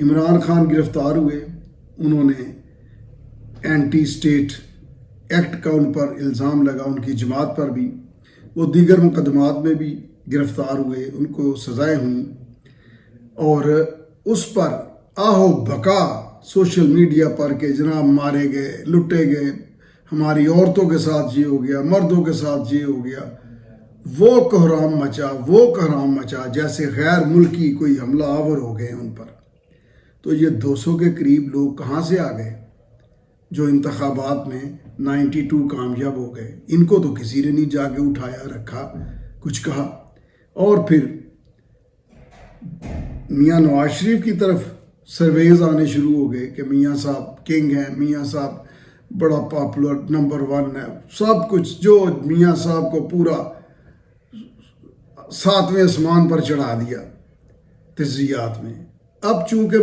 عمران خان گرفتار ہوئے، انہوں نے اینٹی اسٹیٹ ایکٹ کا ان پر الزام لگا، ان کی جماعت پر بھی، وہ دیگر مقدمات میں بھی گرفتار ہوئے، ان کو سزائیں ہوئیں، اور اس پر آہو بکا سوشل میڈیا پر کہ جناب مارے گئے، لٹے گئے، ہماری عورتوں کے ساتھ یہ ہو گیا، مردوں کے ساتھ یہ ہو گیا، وہ کوحرام مچا جیسے غیر ملکی کوئی حملہ آور ہو گئے ان پر۔ تو یہ 200 کے قریب لوگ کہاں سے آ گئے جو انتخابات میں 92 کامیاب ہو گئے؟ ان کو تو کسی نے نہیں جا کے اٹھایا، رکھا، کچھ کہا۔ اور پھر میاں نواز شریف کی طرف سرویز آنے شروع ہو گئے کہ میاں صاحب کنگ ہیں، میاں صاحب بڑا پاپولر، نمبر 1 ہے، سب کچھ جو میاں صاحب کو پورا 7ویں آسمان پر چڑھا دیا تجزیات میں۔ اب چونکہ